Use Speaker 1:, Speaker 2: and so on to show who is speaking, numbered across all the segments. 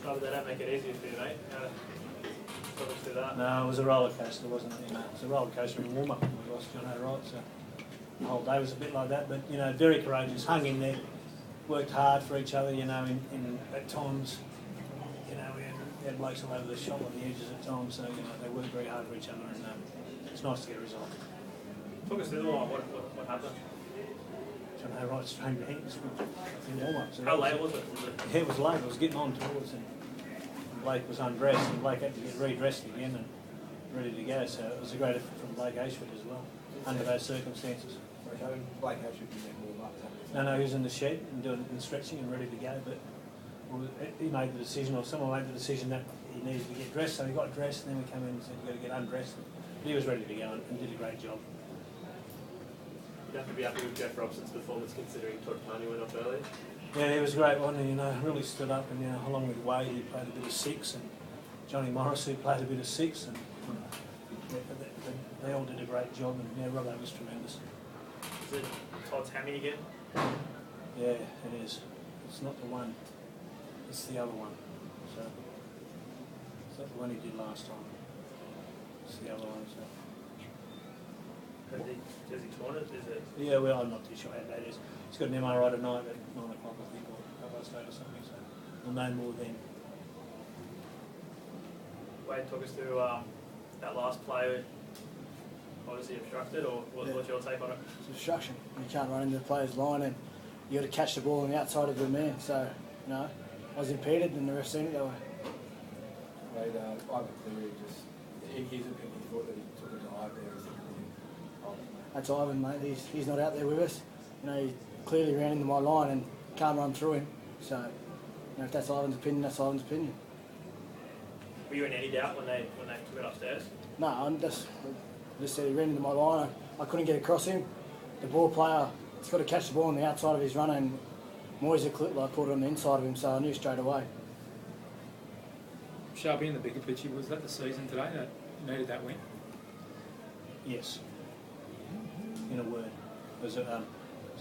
Speaker 1: Sharp, they don't make it easier for you, mate. Talk us through that.
Speaker 2: No, it was a roller coaster, wasn't it? You know, it was a roller coaster in warm up. We lost John O'Wright, so the whole day was a bit like that. But you know, very courageous, hung in there, worked hard for each other. You know, in at times, you know, we had blokes all over the shop on the edges at times. So you know, they worked very hard for each other, and it's nice to get a result.
Speaker 1: Talk us through the line. What happened?
Speaker 2: John O'Wright strained hands in warm up. So
Speaker 1: how late was it?
Speaker 2: It was late. It was getting on towards it. Blake was undressed and Blake had to get redressed again and ready to go, so it was a great effort from Blake Ashford as well, under those circumstances.
Speaker 3: Blake Ashford didn't warm up.
Speaker 2: No, he was in the shed and doing and stretching and ready to go, but he made the decision, or someone made the decision that he needed to get dressed, so he got dressed and then we came in and said, you've got to get undressed. But he was ready to go and did a great job.
Speaker 1: You'd have to be happy with Jeff Robson's performance considering Todd Carney went off early.
Speaker 2: Yeah, he was great, wasn't he? You know, really stood up, and you know, along with Wade, he played a bit of six, and Johnny Morris, who played a bit of six, and you know, they all did a great job, and yeah, Robbo was tremendous.
Speaker 1: Is it Todd's hammy again?
Speaker 2: Yeah, it is. It's not the one, it's the other one. So it's not the one he did last time. It's the other one. So.
Speaker 1: Has he torn it? Is it?
Speaker 2: Yeah, well, I'm not too sure how bad it is. He's got an MRI tonight at 9 o'clock, I think, or half or something, so we'll know more then.
Speaker 1: Wade, talk us through that last play. Obviously obstructed, or what's your take on it?
Speaker 4: It's obstruction. You can't run into the player's line and you got to catch the ball on the outside of the man. So, you know, I was impeded and the ref seen it that way.
Speaker 3: Wade, Ivan Cleary just, his opinion, he thought that he took a dive there.
Speaker 4: That's Ivan, mate. He's not out there with us. You know, he clearly ran into my line and can't run through him. So, you know, if that's Ivan's opinion, that's Ivan's opinion.
Speaker 1: Were you in any doubt when they took it upstairs?
Speaker 4: No, I just said he ran into my line. I couldn't get across him. The ball player, he's got to catch the ball on the outside of his runner, and Moyes a clip like caught it on the inside of him, so I knew straight away.
Speaker 5: Sharpie, in the bigger picture, was that the season today that needed that win?
Speaker 2: Yes. In a word, it was a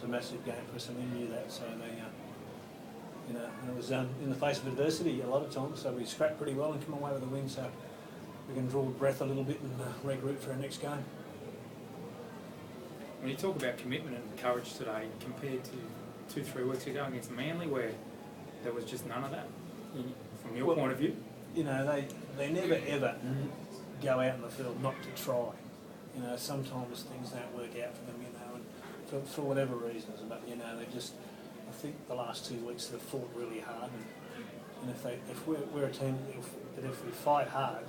Speaker 2: massive game for us, and we knew that. So they, you know, and it was in the face of adversity a lot of times. So we scrapped pretty well and come away with a win. So we can draw breath a little bit and regroup for our next game.
Speaker 5: When you talk about commitment and courage today, compared to 2-3 weeks ago against Manly, where there was just none of that, from your point of view?
Speaker 2: You know, they never ever go out in the field not to try. You know, sometimes things don't work out for them, you know, and for whatever reasons. But you know, they just, I think the last 2 weeks they've fought really hard, and if we're a team that if we fight hard,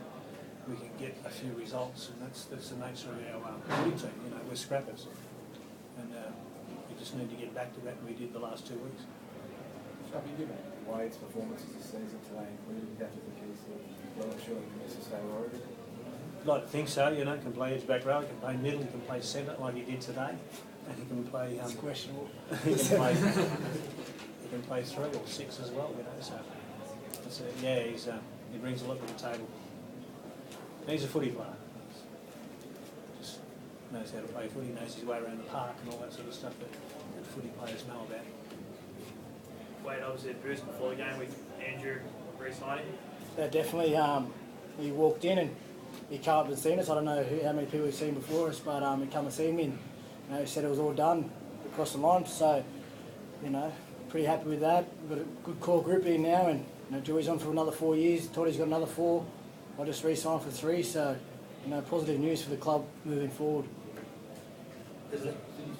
Speaker 2: we can get a few results, and that's the nature of our footy team. You know, we're scrappers, and we just need to get back to that. And we did the last 2 weeks.
Speaker 3: Sharpie, given Wade's performances this season today, including that of the keys, well, surely he needs to stay Origin.
Speaker 2: I'd like to think so, you know, can play edge back row, he can play middle, he can play centre like he did today, and he can play...
Speaker 4: It's questionable.
Speaker 2: he can play 3 or 6 as well, you know, so... That's it. Yeah, he brings a lot to the table. He's a footy player. Just knows how to play footy, knows his way around the park and all that sort of stuff that footy players know about.
Speaker 1: Wade, obviously a boost before the game with Andrew re-signing.
Speaker 4: Yeah, definitely. He walked in and he came up and seen us. I don't know how many people he's seen before us, but he come and seen me and you know, he said it was all done across the line. So, you know, pretty happy with that. We've got a good core group here now, and you know, Joey's on for another 4 years. Toddy's got another 4. I just re-signed for 3. So, you know, positive news for the club moving forward.
Speaker 3: Did you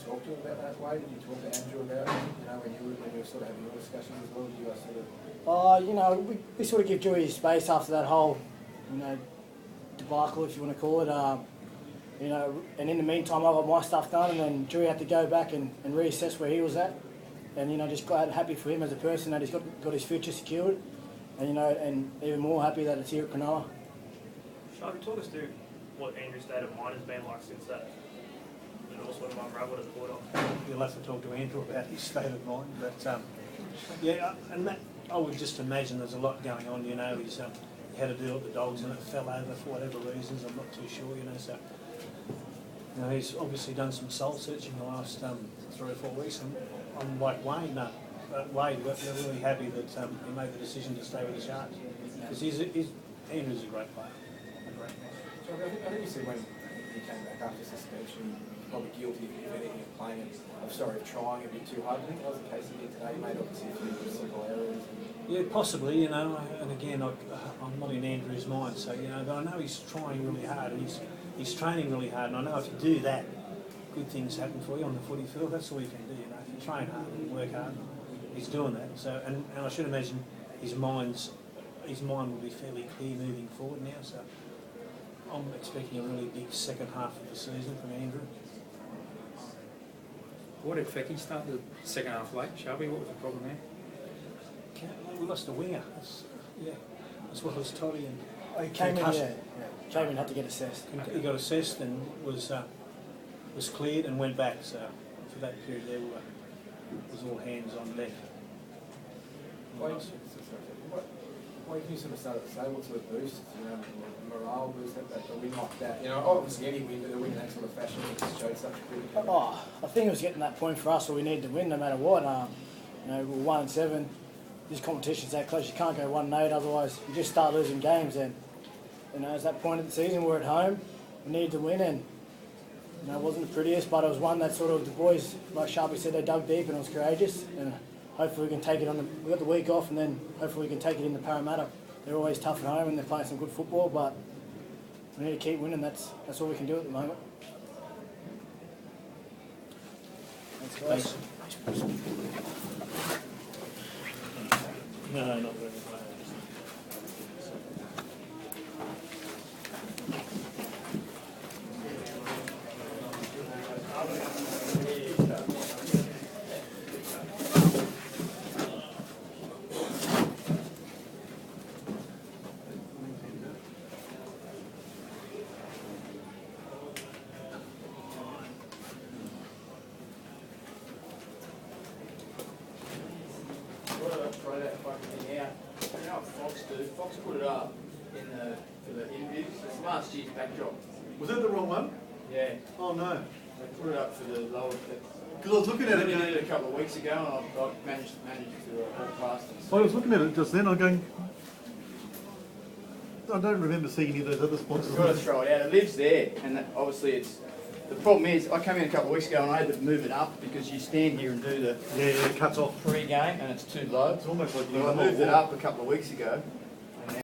Speaker 3: talk to him about that, Wade? Did you talk to Andrew about it? You know, when you were sort of having your discussions as well? Did you guys sort of...
Speaker 4: You know, we sort of give Joey his space after that whole, you know, debacle, if you want to call it. You know, and in the meantime, I got my stuff done, and then Joey had to go back and reassess where he was at. And, you know, just glad, happy for him as a person that he's got his future secured. And, you know, and even more happy that it's here at Cronulla.
Speaker 1: Sharpie, talk us through what Andrew's state of mind has been like since that also unravelled at the border.
Speaker 2: You'll have to talk to Andrew about his state of mind, but yeah, and that, I would just imagine there's a lot going on, you know. He had to deal with the dogs and it fell over for whatever reasons, I'm not too sure, you know, so you know, he's obviously done some soul searching the last 3 or 4 weeks, and I'm like Wayne, Wade, they're really happy that he made the decision to stay with the Sharks. Because Andrew's a great player.
Speaker 3: So I think you said when he came back after suspension, probably guilty of anything of playing, of trying a bit too hard. I think that was the case again today. He made obviously a few simple errors.
Speaker 2: Yeah, possibly, you know, and again, I'm not in Andrew's mind, so, you know, but I know he's trying really hard and he's training really hard, and I know if you do that, good things happen for you on the footy field. That's all you can do, you know. If you train hard and work hard, he's doing that. So, and I should imagine his mind will be fairly clear moving forward now. So, I'm expecting a really big second half of the season from Andrew.
Speaker 5: Why did Fecky start the second half late, Shelby? What was the problem there?
Speaker 2: We lost a winger. That's what was Toddy and.
Speaker 4: He came in, came in, had to get assessed.
Speaker 2: He got assessed and was cleared and went back. So for that period there, was all hands on deck.
Speaker 3: Why can you sort of start at the say what sort of boost, you know, morale boost, a win like that? You know, obviously any win, but a win in that sort of fashion just showed such a good.
Speaker 4: I think it was getting that point for us where we needed to win no matter what. You know, we're 1-7. This competition's that close. You can't go 1-8, otherwise you just start losing games. And you know, at that point of the season, we're at home. We needed to win, and you know, it wasn't the prettiest, but it was one that sort of the boys, like Sharpie said, they dug deep and it was courageous. And hopefully we can take it on. We got the week off, and then hopefully we can take it in the Parramatta. They're always tough at home and they're playing some good football, but we need to keep winning. That's all we can do at the moment. Thanks, guys.
Speaker 2: No, not very.
Speaker 6: Throw that fucking thing out. You know what Fox do? Fox put it up for the interviews. It's last year's backdrop.
Speaker 7: Was that the wrong one?
Speaker 6: Yeah.
Speaker 7: Oh no.
Speaker 6: They put it up for the lower.
Speaker 7: Because I was looking at it.
Speaker 6: We did it a couple of weeks ago, and I managed to walk past it.
Speaker 7: I was looking at it just then. I'm going. I don't remember seeing any of those other sponsors.
Speaker 6: You've got to throw it out. It lives there, and obviously it's. The problem is, I came in a couple of weeks ago and I had to move it up because you stand here and do the
Speaker 7: Yeah, it cuts off.
Speaker 6: pre-game and it's too low.
Speaker 7: It's almost like
Speaker 6: So I moved it up a couple of weeks ago,